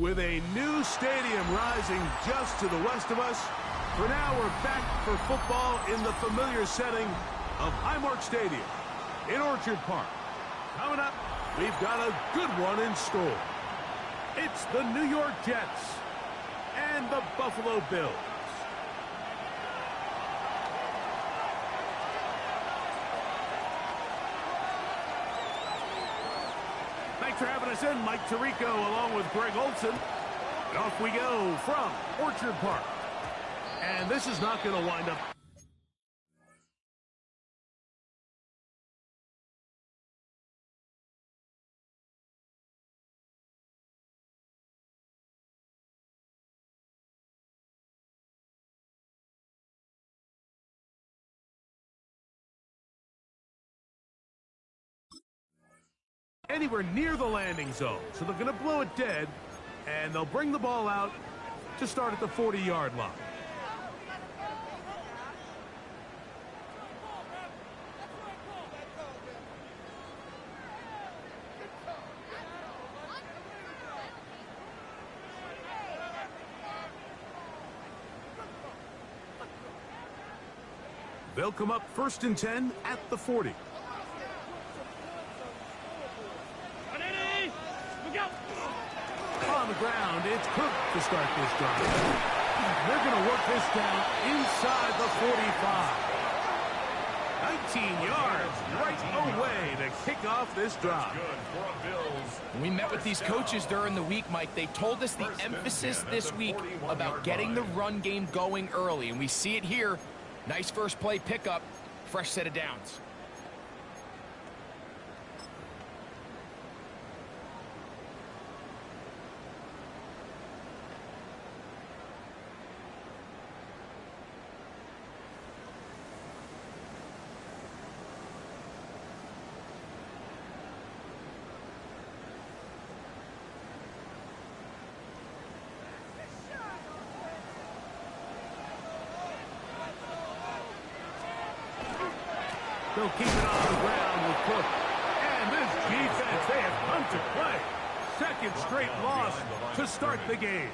With a new stadium rising just to the west of us, for now we're back for football in the familiar setting of Highmark Stadium in Orchard Park. Coming up, we've got a good one in store. It's the New York Jets and the Buffalo Bills. Thanks for having us in, Mike Tirico, along with Greg Olson. And off we go from Orchard Park. And this is not going to wind up. Anywhere near the landing zone, so they're going to blow it dead, and they'll bring the ball out to start at the 40-yard line. They'll come up 1st and 10 at the 40. On the ground, it's Cook to start this drive. They're going to work this down inside the 45. 19 yards right away to kick off this drive. When we met with these coaches during the week, Mike, they told us the emphasis this week about getting the run game going early, and we see it here. Nice first play pickup, fresh set of downs. They'll keep it on the ground with Cook. And this defense, they have come to play. Second straight loss to start the game.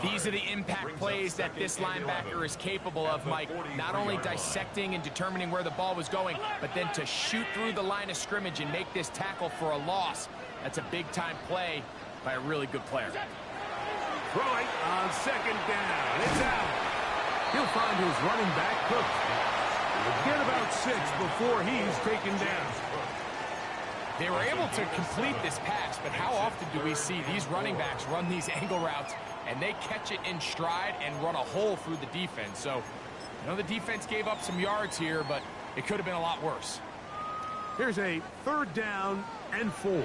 These are the impact plays that this linebacker is capable of, Mike. Not only dissecting and determining where the ball was going, but then to shoot through the line of scrimmage and make this tackle for a loss. That's a big-time play by a really good player. Throwing on 2nd down. It's out. He'll find his running back, Cook. He'll get about 6 before he's taken down. They were able to complete this pass, but how often do we see these running backs run these angle routes and they catch it in stride and run a hole through the defense? So, I know the defense gave up some yards here, but it could have been a lot worse. Here's a 3rd down and 4.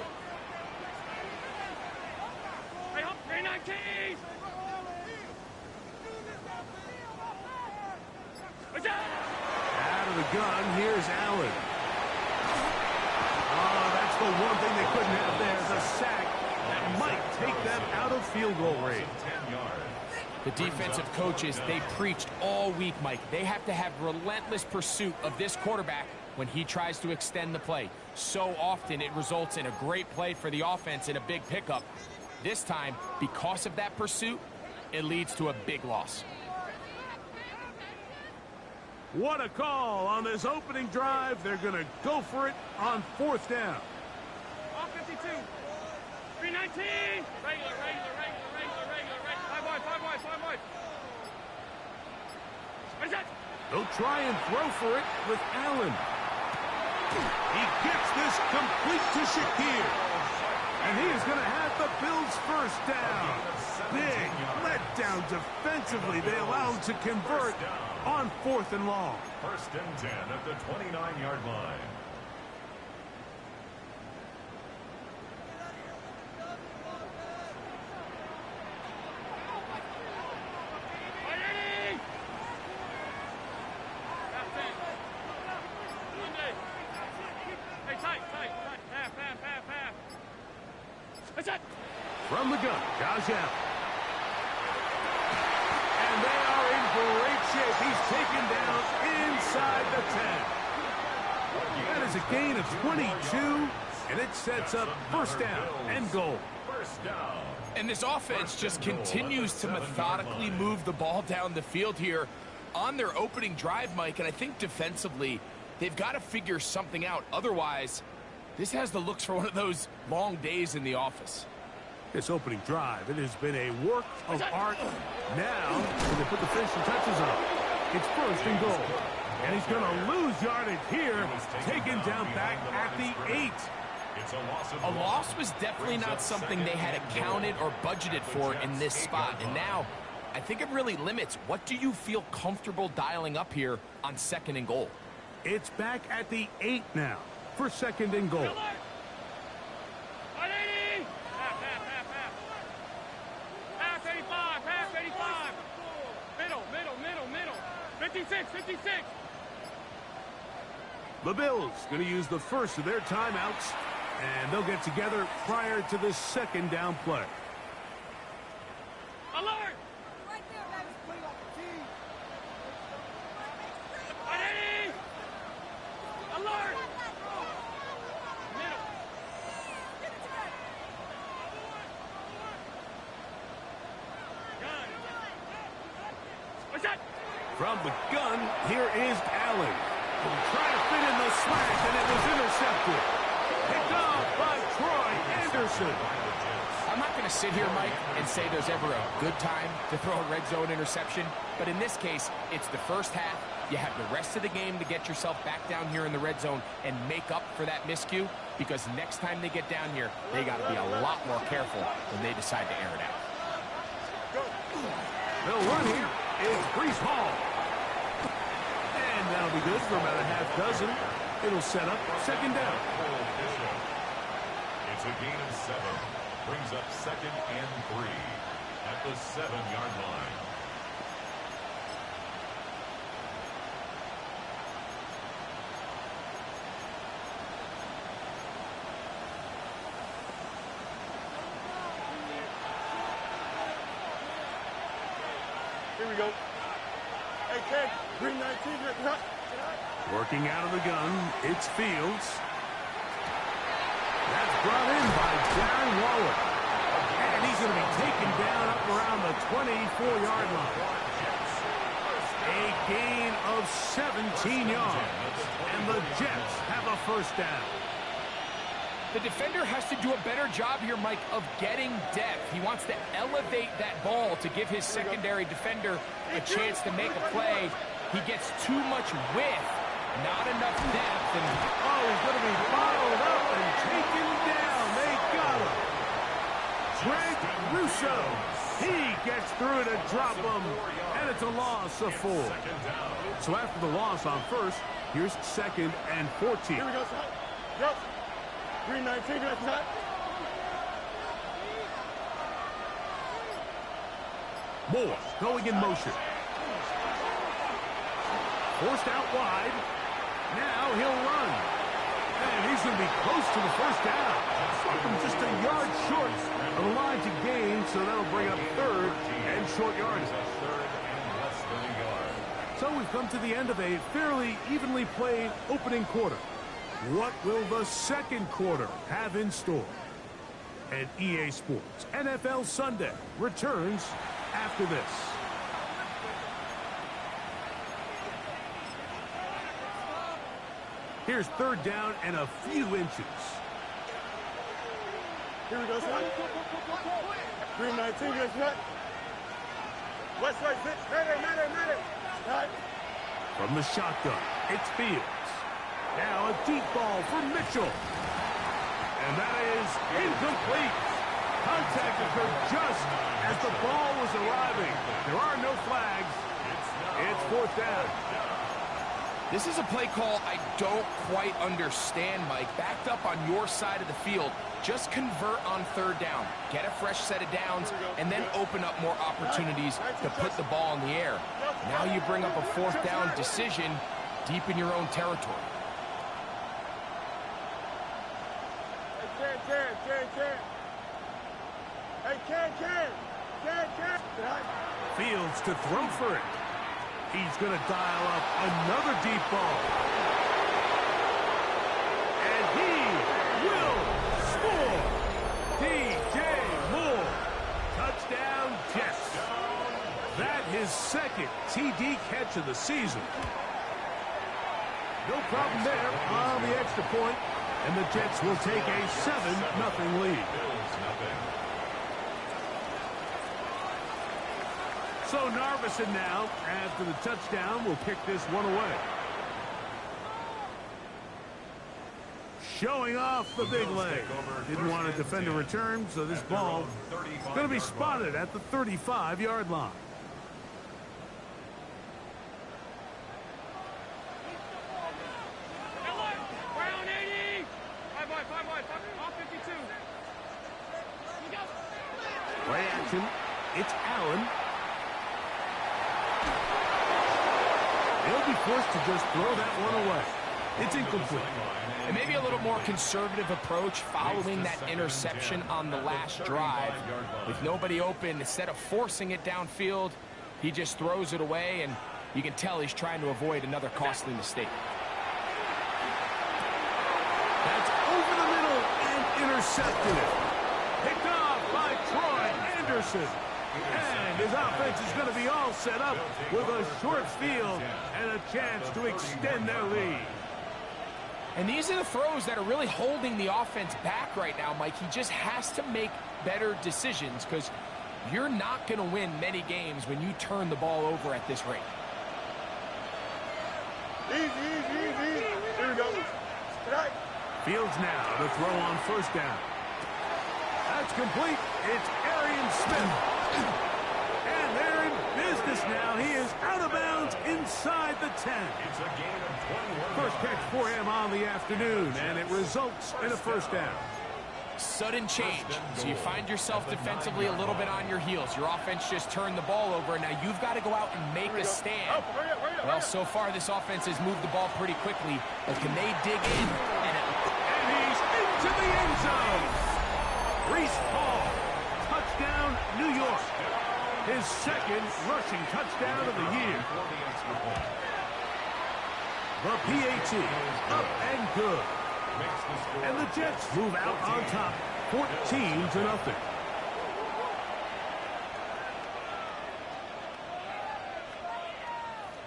Out of the gun, here's Allen. Oh, that's the one thing they couldn't have there, the sack that might take them out of field goal range. The defensive coaches, they preached all week, Mike. They have to have relentless pursuit of this quarterback when he tries to extend the play. So often it results in a great play for the offense and a big pickup. This time, because of that pursuit, it leads to a big loss. What a call on this opening drive. They're going to go for it on 4th down. All 52. 319. Regular. 5 wide. What is that? They'll try and throw for it with Allen. He gets this complete to Shakir. And he is going to have the Bills' 1st down. Big letdown defensively. They allow him to convert on 4th and long. 1st and 10 at the 29-yard line. From the gun, Josh Allen. And they are in great shape. He's taken down inside the 10. That is a gain of 22. And it sets up first down and goal. First down. And this offense just continues to methodically move the ball down the field here on their opening drive, Mike. And I think defensively, they've got to figure something out. Otherwise, this has the looks for one of those long days in the office. This opening drive, it has been a work of art. Now, they put the finishing touches on. It's first and goal. And he's going to lose yardage here, taken down back at the 8. A loss was definitely not something they had accounted or budgeted for in this spot. And now, I think it really limits. What do you feel comfortable dialing up here on second and goal? It's back at the 8 now for second and goal. Pass 85, pass 85. Middle. 56. The Bills going to use the first of their timeouts, and they'll get together prior to the second down play. Alert! Alert! Middle. Gun. What's that? From the gun, here is Allen. Trying to fit in the slant, and it was intercepted. Picked off by Troy Anderson. I'm not going to sit here, Mike, and say there's ever a good time to throw a red zone interception. But in this case, it's the first half. You have the rest of the game to get yourself back down here in the red zone and make up for that miscue. Because next time they get down here, they got to be a lot more careful when they decide to air it out. They'll run here. It's Breece Hall. And that'll be good for about a half dozen. It'll set up second down. It's a gain of 7. Brings up second and 3 at the 7-yard line. Here we go. Hey, Ted, green 19, cut. Working out of the gun, it's Fields. That's brought in by Darren Waller. And he's going to be taken down up around the 24-yard line. A gain of 17 yards. And the Jets have a first down. The defender has to do a better job here, Mike, of getting depth. He wants to elevate that ball to give his secondary defender a chance to make a play. He gets too much width, not enough depth. And oh, he's going to be followed up and taken down. They got him. Greg Russo. He gets through to drop him, and it's a loss of 4. So after the loss on first, here's second and 14. Here we go, son. Go. Green 19, that's not. Moore going in motion. Forced out wide. Now he'll run. And he's going to be close to the first down. Just a yard short of the line to gain, so that'll bring up third and short yardage. So we've come to the end of a fairly evenly played opening quarter. What will the second quarter have in store? And EA Sports NFL Sunday returns after this. Here's third down and a few inches. Here we go, son. Green 19, that's not. West right, matter. Right. From the shotgun, it's Fields. Now a deep ball for Mitchell. And that is incomplete. Contact occurred just as the ball was arriving. There are no flags. It's fourth down. this is a play call I don't quite understand, Mike. Backed up on your side of the field, just convert on third down. Get a fresh set of downs, and then open up more opportunities to put the ball in the air. Now you bring up a fourth down decision deep in your own territory. Fields to throw for it. He's going to dial up another deep ball. And he will of the season. No problem there on the extra point, and the Jets will take a 7-0 lead. So Narveson now, after the touchdown, will kick this one away. Showing off the big leg. Didn't want to defend a return, so this ball is going to be spotted at the 35-yard line. Play action. It's Allen. He'll be forced to just throw that one away. It's incomplete. And maybe a little more conservative approach following that interception on the last drive. With nobody open, instead of forcing it downfield, he just throws it away, and you can tell he's trying to avoid another costly mistake. That's over the middle and intercepted. Picked off by Troy Anderson. And his offense is going to be all set up with a short field and a chance to extend their lead. And these are the throws that are really holding the offense back right now, Mike. He just has to make better decisions because you're not going to win many games when you turn the ball over at this rate. Easy. Here we go. Fields now to throw on first down. That's complete. It's Arian Smith. And they're in business now. He is out of bounds inside the 10. It's a gain of 21. First catch for him on the afternoon, and it results in a first down. Sudden change. So you find yourself defensively a little bit on your heels. Your offense just turned the ball over, and now you've got to go out and make a stand. Well, so far this offense has moved the ball pretty quickly, but can they dig in? And he's into the end zone. Reese Hall, touchdown, New York. His second rushing touchdown of the year. The PAT, up and good. And the Jets move out on top, 14-0.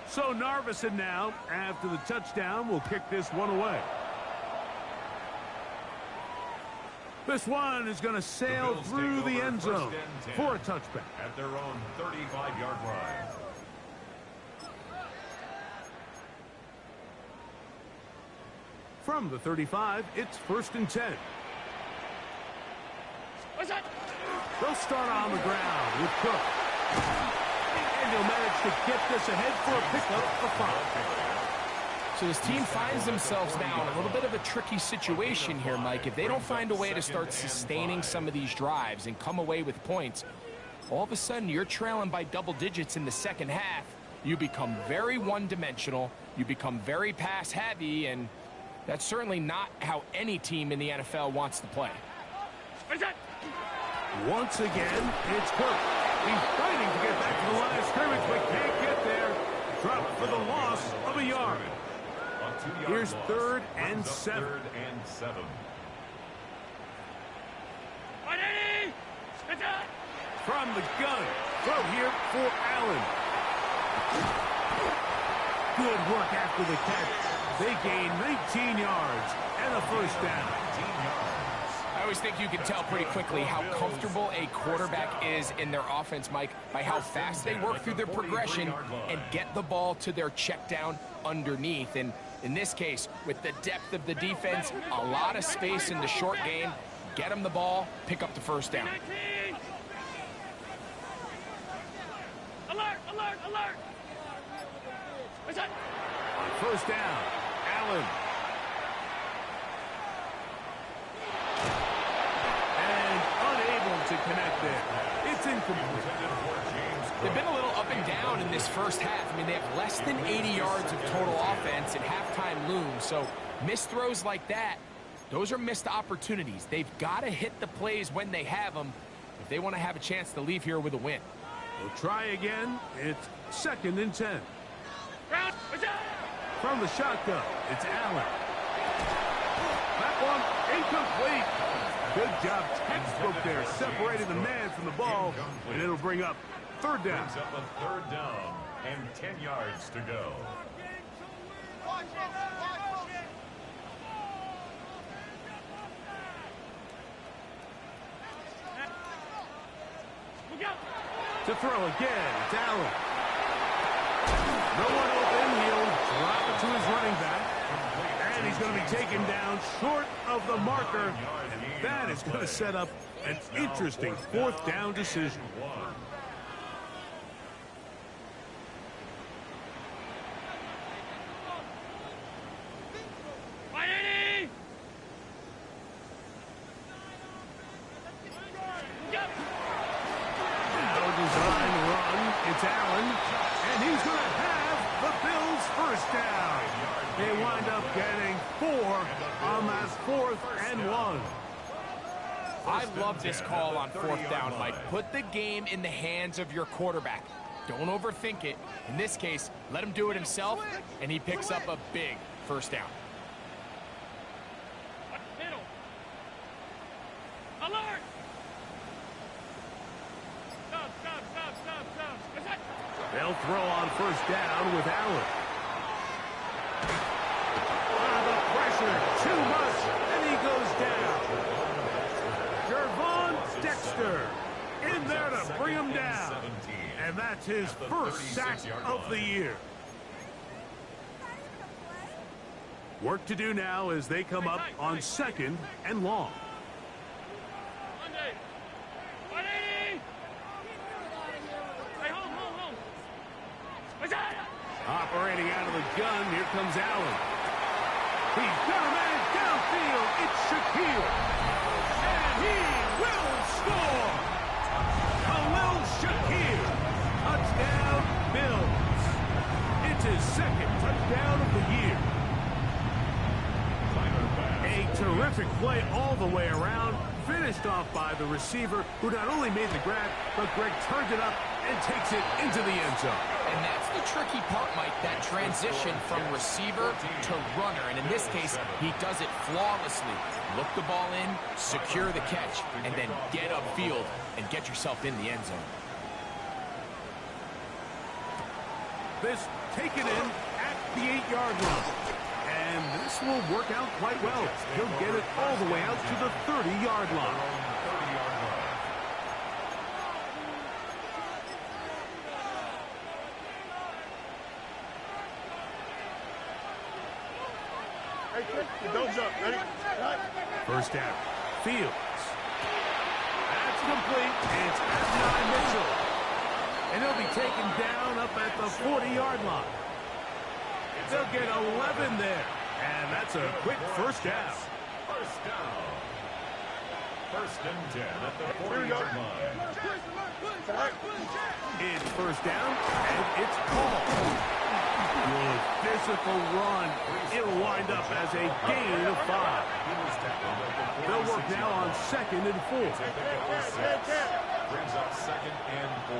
So Narveson now, after the touchdown, will kick this one away. This one is going to sail through the end zone for a touchback. At their own 35-yard line. From the 35, it's 1st and 10. They'll start on the ground with Cook. And he'll manage to get this ahead for a pickup for 5. So this team finds themselves now in a little bit of a tricky situation here, Mike. If they don't find a way to start sustaining some of these drives and come away with points, all of a sudden you're trailing by double digits in the second half. You become very one-dimensional. You become very pass-heavy, and that's certainly not how any team in the NFL wants to play. Once again, it's Cook. He's fighting to get back to the line of scrimmage, but can't get there. Drop for the loss of a yard. Here's 3rd and 7. 3rd and 7. From the gun, throw here for Allen. Good work after the catch. They gain 19 yards and a first down. I always think you can tell pretty quickly how comfortable a quarterback is in their offense, Mike, by how fast they work through their progression and get the ball to their check down underneath. And in this case, with the depth of the defense, a lot of space in the short game, get them the ball, pick up the first down. Alert! On first down, Allen. And unable to connect there. It's incomplete. They've been a little up and down in this first half. I mean, they have less than 80 yards of total offense and halftime looms. So missed throws like that, those are missed opportunities. They've got to hit the plays when they have them if they want to have a chance to leave here with a win. We'll try again. It's 2nd and 10. From the shotgun, it's Allen. That one incomplete. Good job, textbook there, separating the man from the ball, and it'll bring up 3rd down. Brings up a 3rd down. and 10 yards to go. To throw again, it's Allen. No one open, he'll drop it to his running back. And he's going to be taken down short of the marker. And that is going to set up an interesting fourth down decision. It's Allen, and he's going to have the Bills first down. They wind up getting 4 on that 4th and 1. I love this call on 4th down, Mike. Put the game in the hands of your quarterback. Don't overthink it. In this case, let him do it himself, and he picks up a big first down. Alert! They'll throw on first down with Allen. The pressure, too much, and he goes down. Jervon Dexter in there to bring him down. And that's his first sack of the year. Work to do now as they come up on 2nd and long. Operating out of the gun, here comes Allen. He's got a man downfield. It's Shaquille. And he will score. Khalil Shaquille. Touchdown, Bills. It's his 2nd touchdown of the year. A terrific play all the way around. Finished off by the receiver, who not only made the grab, but Greg turned it up and takes it into the end zone. And that's the tricky part, Mike, that transition from receiver to runner. And in this case, he does it flawlessly. Look the ball in, secure the catch, and then get upfield and get yourself in the end zone. This taken in at the 8-yard line. And this will work out quite well. He'll get it all the way out to the 30-yard line. Don't jump. Ready? First down. Fields. That's complete. It's Adonai Mitchell. And he'll be taken down up at the 40-yard line. They'll get 11 there. And that's a quick first down. First down. 1st and 10 at the 40-yard line. It's first down, and it's called. Good physical run. It'll wind up as a gain of 5. They'll work now on 2nd and 4. Brings up 2nd and 4.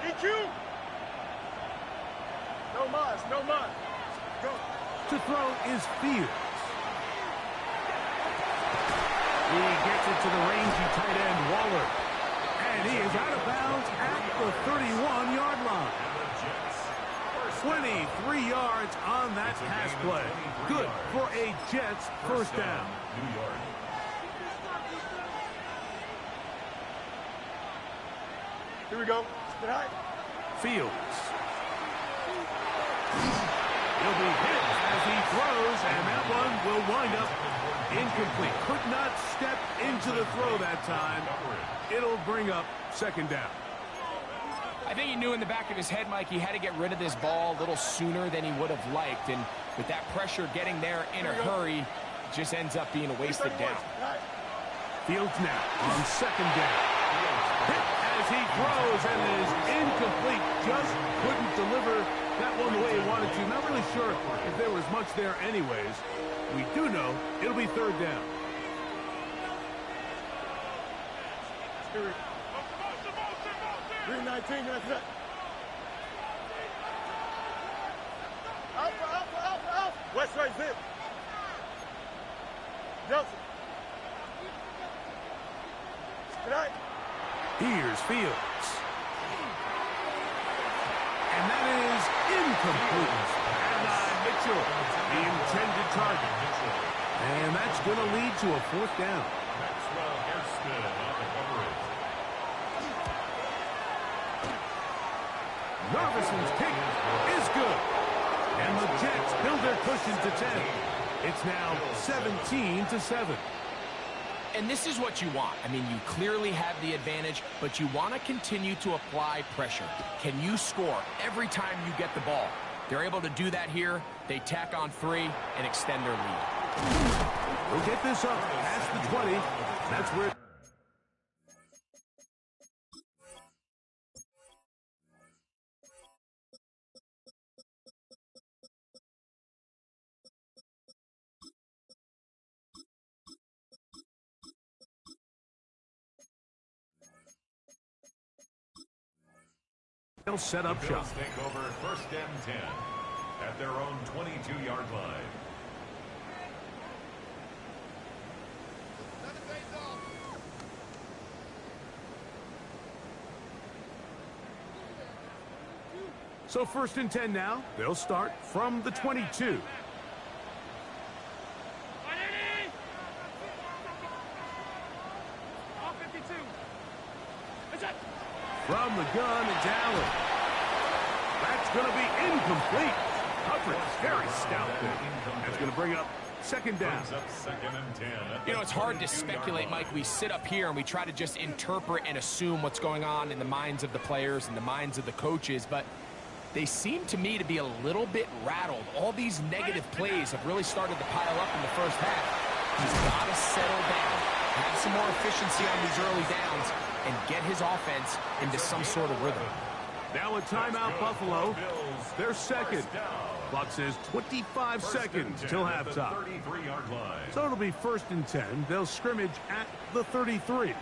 EQ. No mas, no mas. Go. To throw is Fields. He gets it to the rangy tight end, Waller. And he is out of bounds at the 31-yard line. 23 yards on that pass play. Good for a Jets first down. Here we go. Fields. He'll be hit as he throws, and that one will wind up incomplete. Could not step into the throw that time. It'll bring up 2nd down. I think he knew in the back of his head, Mike, he had to get rid of this ball a little sooner than he would have liked. And with that pressure getting there in a hurry, it just ends up being a wasted down. Fields now on 2nd down. Hit as he throws, and it is incomplete. Just couldn't deliver that one the way he wanted to. Not really sure if there was much there anyways. We do know it'll be 3rd down. Green 19, that's it. Alpha. West right zip. Nelson. Fields. And that is incomplete. And Mitchell, the intended target. And that's going to lead to a fourth down. Maxwell Hairston on the coverage. Narvison's kick is good. And the Jets build their cushion to 10. It's now 17-7. And this is what you want. I mean, you clearly have the advantage, but you want to continue to apply pressure. Can you score every time you get the ball? They're able to do that here. They tack on 3 and extend their lead. They'll get this up past the 20. That's where... They'll set up shop. Take over 1st and 10 at their own 22-yard line. So 1st and 10 now. They'll start from the 22. From the gun, it's Allen. That's going to be incomplete. Coverage very stout there. That's going to bring up 2nd down. You know, it's hard to speculate, Mike. We sit up here and we try to just interpret and assume what's going on in the minds of the players and the minds of the coaches, but they seem to me to be a little bit rattled. All these negative plays have really started to pile up in the first half. He's got to settle down, have some more efficiency on these early downs, and get his offense into some sort of rhythm. Now a timeout, Buffalo. They're second. Clock says 25 seconds till halftime. So it'll be 1st and 10. They'll scrimmage at the 33.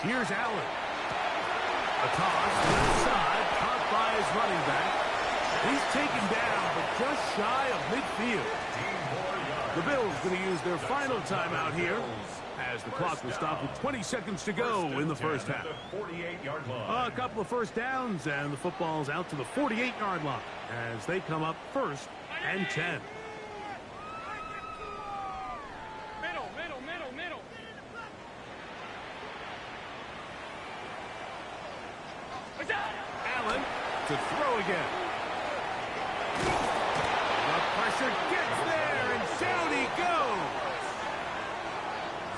Here's Allen. A toss to the side, caught by his running back. He's taken down, but just shy of midfield. The Bills going to use their final timeout here as the clock will stop with 20 seconds to go in the first half. A couple of 1st downs, and the football's out to the 48-yard line as they come up 1st and 10. Allen to throw again. The pressure gets there, and down he goes.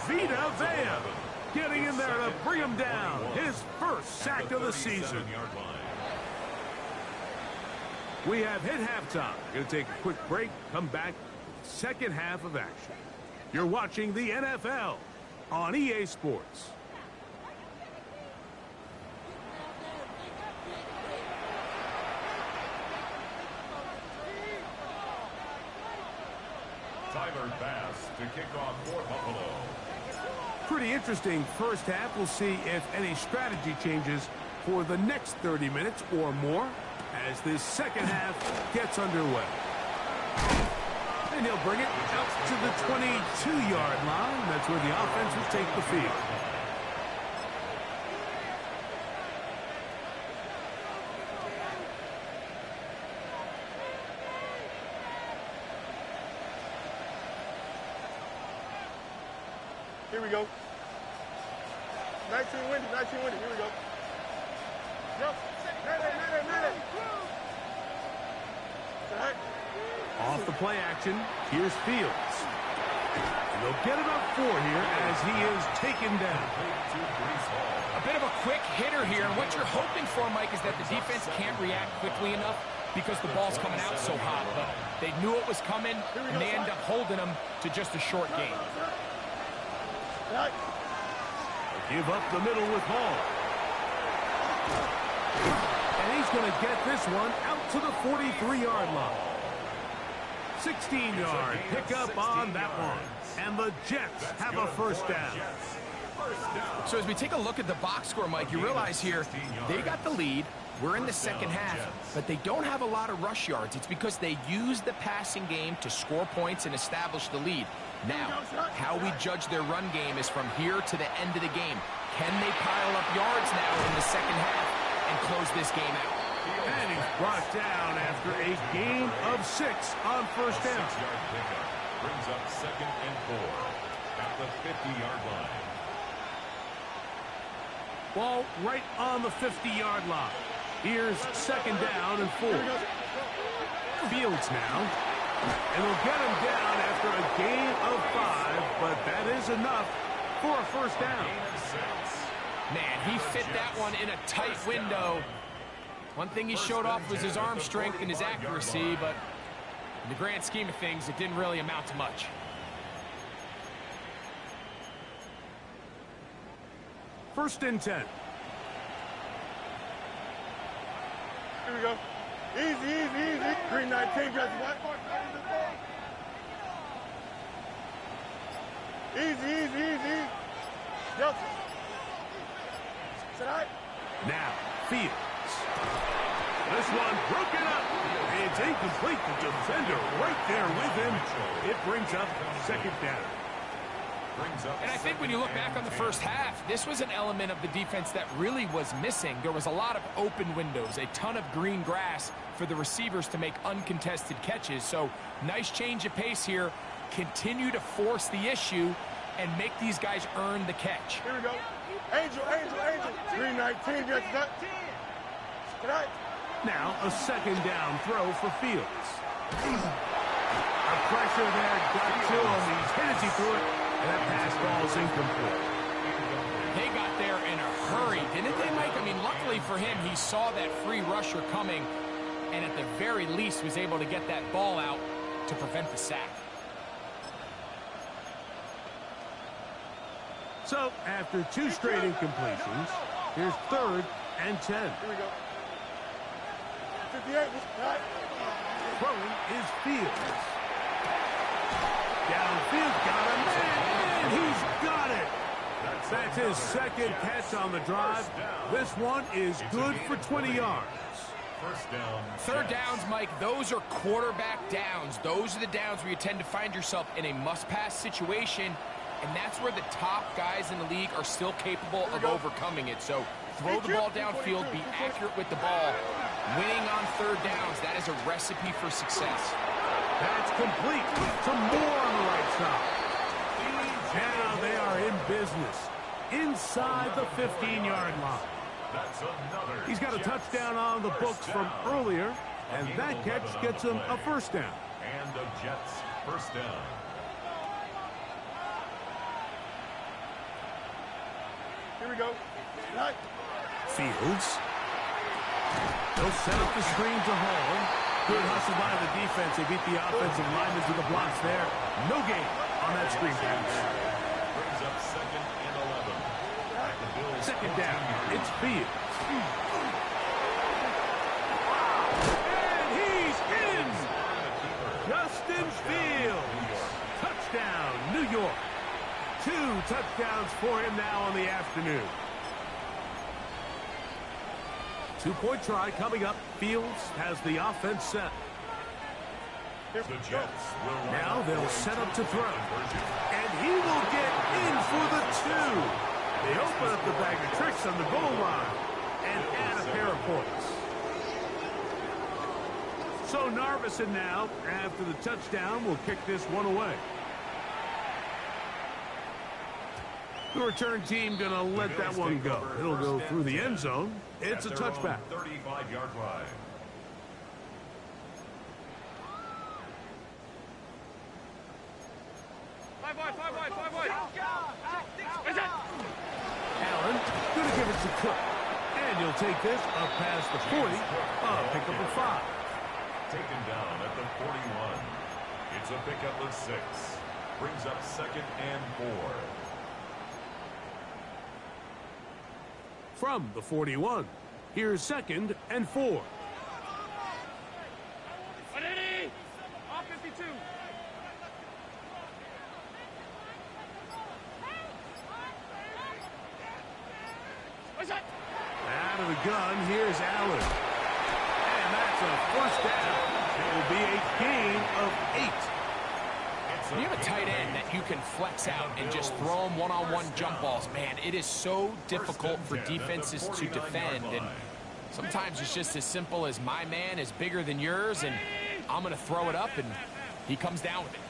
Vita Vea getting in there to bring him down. His 1st sack of the season. We have hit halftime. Going to take a quick break, come back with the 2nd half of action. You're watching the NFL on EA Sports. Tyler Bass to kick off for Buffalo. Pretty interesting first half. We'll see if any strategy changes for the next 30 minutes or more as this 2nd half gets underway. And he'll bring it out to the 22-yard line. That's where the offense will take the field. Here we go. 19 windy, 19 windy. Here we go. Yep. Madden. Off the play action, here's Fields. And they'll get about 4 here as he is taken down. A bit of a quick hitter here, and what you're hoping for, Mike, is that the defense can't react quickly enough because the ball's coming out so hot. But they knew it was coming, and they end up holding them to just a short gain. Give up the middle with Hall. And he's going to get this one out to the 43-yard line. 16-yard pickup on that one. And the Jets have a 1st down. So as we take a look at the box score, Mike, you realize here they got the lead. We're in the second half, but they don't have a lot of rush yards. It's because they use the passing game to score points and establish the lead. Now, how we judge their run game is from here to the end of the game. Can they pile up yards now in the second half and close this game out? And he's brought down after a gain of 6 on first down. 6-yard pickup brings up 2nd and 4 at the 50-yard line. Ball right on the 50-yard line. Here's 2nd down and 4. Fields now. And we'll get him down after a gain of 5, but that is enough for a first down. Man, he fit that one in a tight window. One thing he showed off was his arm strength and his accuracy, but in the grand scheme of things, it didn't really amount to much. First and 10. Here we go. Easy, easy, easy. Green 19, just what? Easy, easy, easy. Yep. Now, Fields. This one broken up. It's incomplete. The defender right there with him. It brings up 2nd down. And I think when you look back on the first half, this was an element of the defense that really was missing. There was a lot of open windows, a ton of green grass for the receivers to make uncontested catches. So nice change of pace here. Continue to force the issue and make these guys earn the catch. Here we go. Angel, angel, angel. Green 19, just that. Now a 2nd down throw for Fields. The pressure there got to him. He's hit as he threw it. And that pass ball's incomplete. They got there in a hurry, didn't they, Mike? I mean, luckily for him, he saw that free rusher coming and at the very least was able to get that ball out to prevent the sack. So, after 2 straight incompletions, here's 3rd and 10. Here we go. 58, right. Throwing is Fields. Downfield, got him, and he's got it. That's his 2nd catch on the drive. This one is good for 20 yards. First down. 3rd downs, Mike, those are quarterback downs. Those are the downs where you tend to find yourself in a must-pass situation, and that's where the top guys in the league are still capable of overcoming it. So throw the ball downfield, be accurate with the ball. Winning on 3rd downs, that is a recipe for success. That's complete. Some more on the right side. Now they are in business. Inside the 15-yard line. He's got a touchdown on the books from earlier, and that catch gets him a first down. And the Jets first down. Here we go. Right. Fields. They'll set up the screen to Hall. Good hustle by the defense. They beat the offensive linemen to the blocks there. No gain on that screen pass. Brings up 2nd and 11. At the Bills' 2nd down. It's Fields. And he's in. Justin Fields. Touchdown, New York. 2 touchdowns for him now on the afternoon. 2-point try coming up. Fields has the offense set. The Jets will Now they'll set up to throw. And he will get in for the 2. They open up the bag of tricks on the goal line and add a pair of points. So Narvison now, after the touchdown, will kick this one away. The return team going to let that one go. It'll go through the end zone. It's a touchback. 35-yard line. Allen going to give it to Cook. And he'll take this up past the 40. Pick up a 5. Taken down at the 41. It's a pickup of 6. Brings up 2nd and 4. From the 41, here's 2nd and 4. out of the gun. Here's Allen. And that's a first down. It will be a gain of 8. When you have a tight end that you can flex out and just throw him one-on-one jump balls, man, it is so difficult for defenses to defend. And sometimes it's just as simple as my man is bigger than yours, and I'm going to throw it up, and he comes down with it.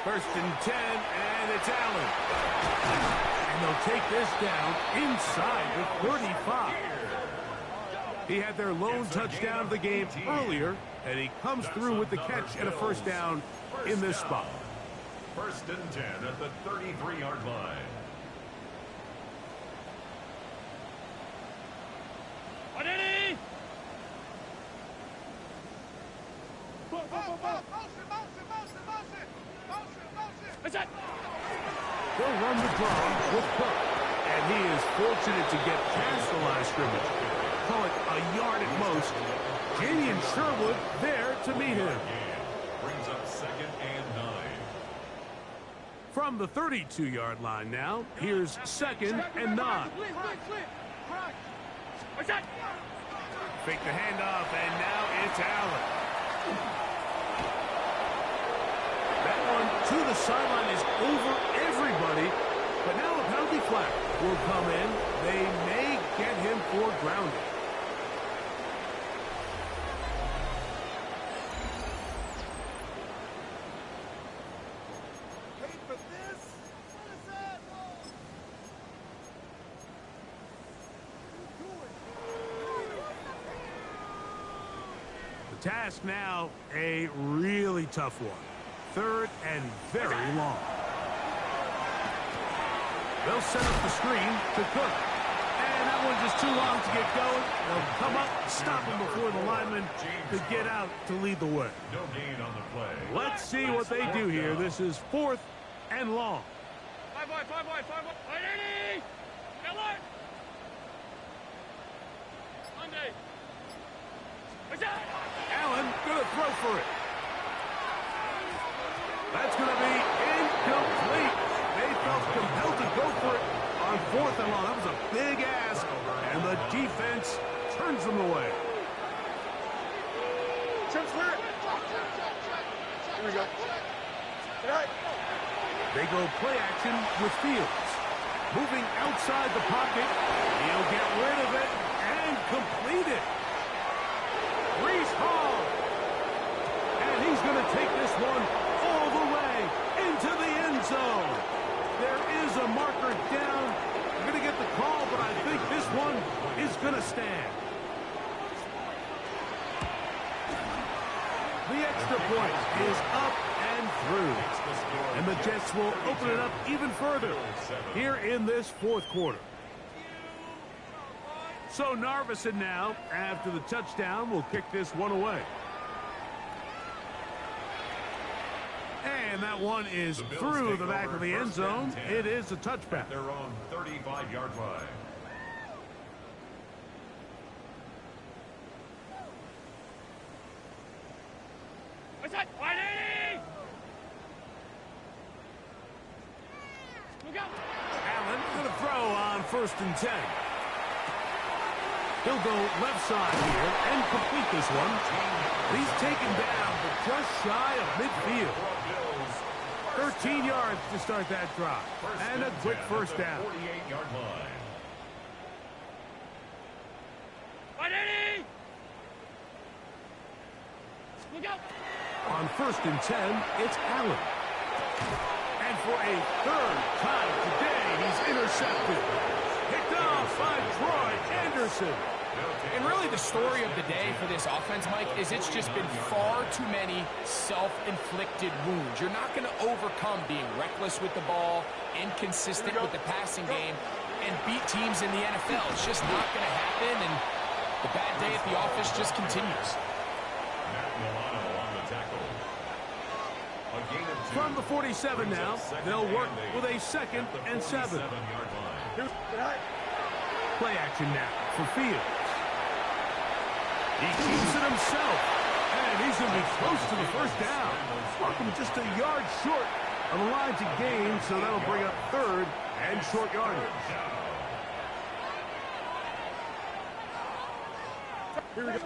First and 10, and it's Allen. And they'll take this down inside the 35. He had their lone touchdown of the game earlier, and he comes through with the catch and a first down in this spot. First and 10 at the 33-yard line. They'll run the draw with Cook, and he is fortunate to get past the line of scrimmage. Call it a yard at most. Jadian Sherwood there to meet him. Brings up 2nd and 9. From the 32-yard line now, here's 2nd and 9. Fake the handoff, and now it's Allen. That one to the sideline is over everybody, but now a penalty flag will come in. They may get him for grounding. The task now, a really tough one. 3rd and very long. They'll set up the screen to Cook. And that one's just too long to get going. They'll come up, stop him before the lineman to get out to lead the way. No gain on the play. Let's see what they do here. This is 4th and long. Allen gonna throw for it. That's going to be incomplete. They felt compelled to go for it on 4th and long. That was a big ask, and the defense turns them away. Here we go. They go play action with Fields. Moving outside the pocket. He'll get rid of it and complete it. Brees Hall. And he's going to take this one all the way into the end zone. There is a marker down. They're going to get the call, but I think this one is going to stand. The extra point is up and through. And the Jets will open it up even further here in this 4th quarter. So Narveson now, after the touchdown, will kick this one away. And that one is through the back of the end zone. It is a touchback. Their own 35-yard line. Allen going to throw on 1st and 10. He'll go left side here and complete this one. He's taken down, but just shy of midfield. 13 yards to start that drive. And a quick first down. 48-yard line. On 1st and 10, it's Allen. And for a 3rd time today, he's intercepted. Picked off by Troy Anderson. And really the story of the day for this offense, Mike, is it's just been far too many self-inflicted wounds. You're not going to overcome being reckless with the ball, inconsistent with the passing game, and beat teams in the NFL. It's just not going to happen, and the bad day at the office just continues. From the 47 now, they'll work with a 2nd and 7. Play action now for Fields. He keeps it himself, And he's going to be close to the first down. Markham just a yard short of the line to gain, so that'll bring up third and short yardage. Here we go.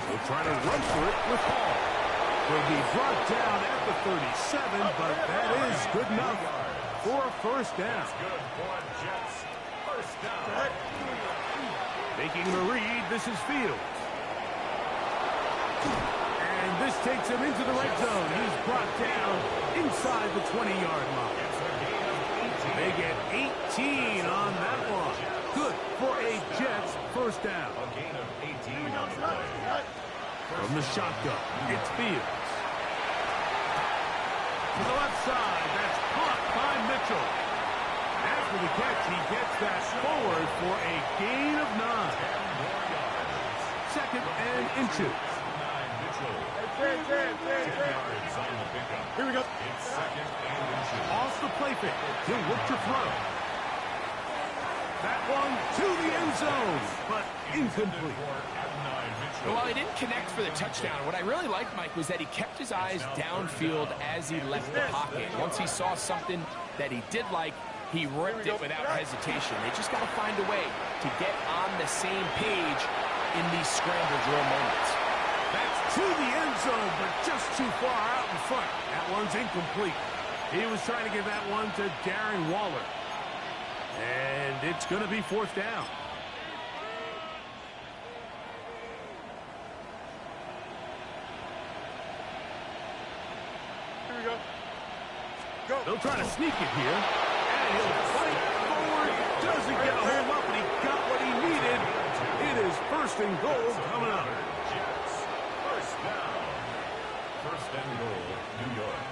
We'll try to run for it with Hall. Will be brought down at the 37, but that is good enough for a first down. Good for Jets. First down. Making the read, this is Fields. And this takes him into the red zone. He's brought down inside the 20-yard line. They get 18 on that one. Good for a Jets first down. A gain of 18 on the play. From the shotgun, it's Fields. To the left side, that's caught by Mitchell. After the catch, he gets that forward for a gain of 9. Second and inches. Here we go. It's second and inches. Off the play fake. He'll look to throw. That one to the end zone, but incomplete. Well, he didn't connect for the touchdown. What I really liked, Mike, was that he kept his eyes downfield as he left the pocket. Once he saw something that he did like, he ripped it without hesitation. They just got to find a way to get on the same page in these scramble drill moments. That's to the end zone, but just too far out in front. That one's incomplete. He was trying to give that one to Darren Waller. And it's going to be fourth down. Here we go. Go. They'll try to sneak it here. And he'll fight forward. Doesn't get a hold up, and he got what he needed. It is first and goal coming up. Jets. First down. First and goal, New York.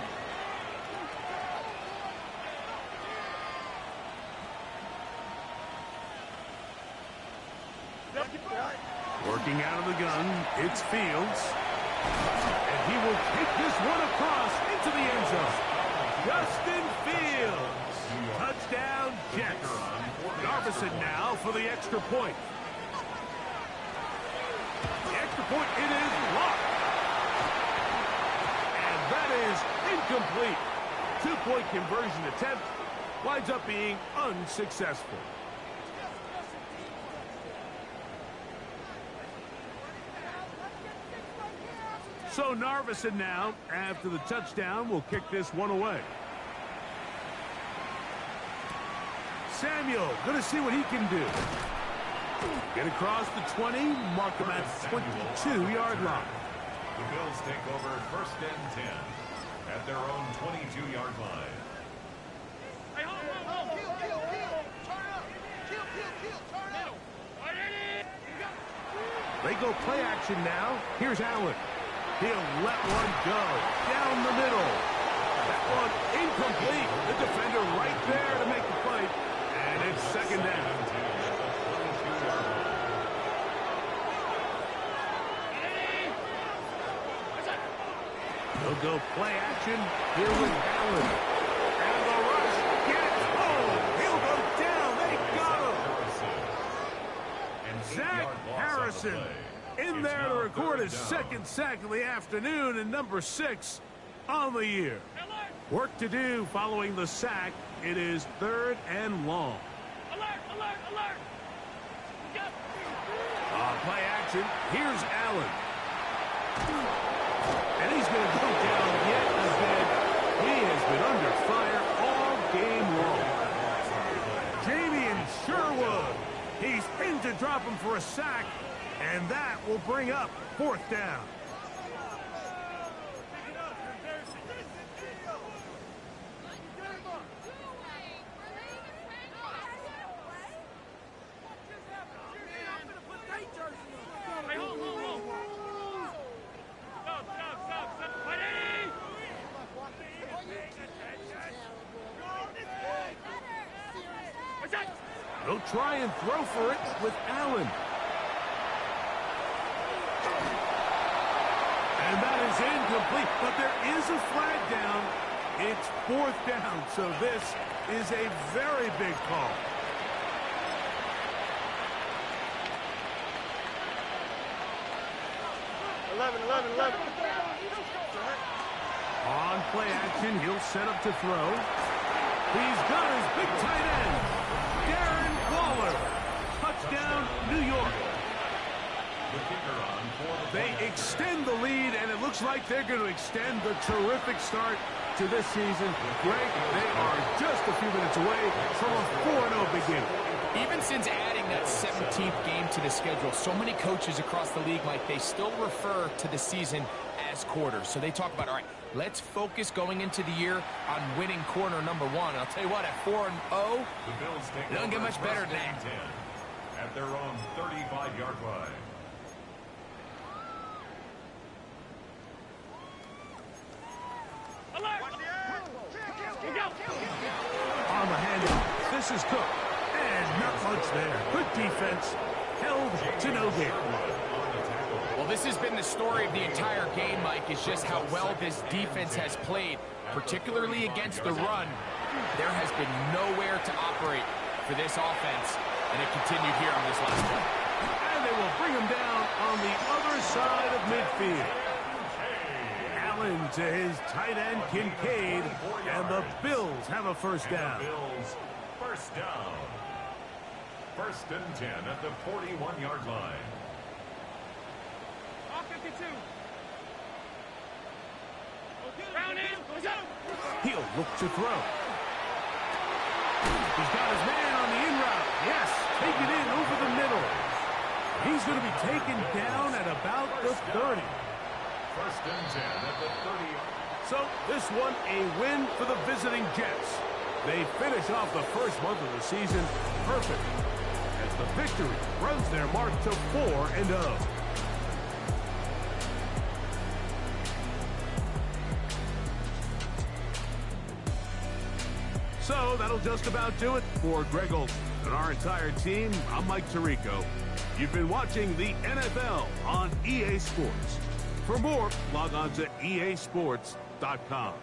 Working out of the gun, it's Fields. And he will take this one across into the end zone. Justin Fields. Touchdown, Jets. Narvison now for the extra point. The extra point, it is blocked. And that is incomplete. Two-point conversion attempt winds up being unsuccessful. So Narvison now, after the touchdown, will kick this one away. Samuel, going to see what he can do. Get across the 20, mark him at 22-yard line. The Bills take over first and 10 at their own 22-yard line. Hey, hold. Turn up. Kill. Turn up. They go play action now. Here's Allen. He'll let one go down the middle. That one incomplete. The defender right there to make the play. And it's second down. They'll go play action here with Allen. And the rush gets home. He'll go down. They got him. Zach Harrison in there to record his second sack of the afternoon and number 6 on the year. Work to do following the sack. It is third and long. Alert. Play action. Here's Allen. And he's going to go down yet again. He has been under fire all game long. Jamie Sherwood. He's in to drop him for a sack. And that will bring up fourth down. Hey, hold. Stop. They'll try and throw for it with Allen. And that is incomplete, but there is a flag down. It's fourth down, so this is a very big call. 11. On play action, he'll set up to throw. He's got his big tight end, Darren Waller. Touchdown, New York. They extend the lead, and it looks like they're going to extend the terrific start to this season. Greg, they are just a few minutes away from a 4-0 beginning. Even since adding that 17th game to the schedule, so many coaches across the league, Mike, they still refer to the season as quarters. So they talk about, all right, let's focus going into the year on winning quarter number 1. I'll tell you what, at 4-0, it doesn't get much better than that. At their own 35-yard line. On the handoff, this is Cook. And not much there. Good defense. Held to no gain. Well, this has been the story of the entire game, Mike, is just how well this defense has played, particularly against the run. There has been nowhere to operate for this offense, and it continued here on this last play. And they will bring him down on the other side of midfield. Allen to his tight end, Kincaid, and the Bills have a first down. Bills first down. 1st and 10 at the 41-yard line. Off 52. Round in. He'll look to throw. He's got his man on the in route. Yes, take it in over the middle. He's going to be taken down at about the 30. 1st and 10 at the 30. So this one a win for the visiting Jets. They finish off the first month of the season perfect as the victory runs their mark to 4-0. So that'll just about do it for Greg Olson and our entire team. I'm Mike Tirico. You've been watching the NFL on EA Sports. For more, log on to easports.com.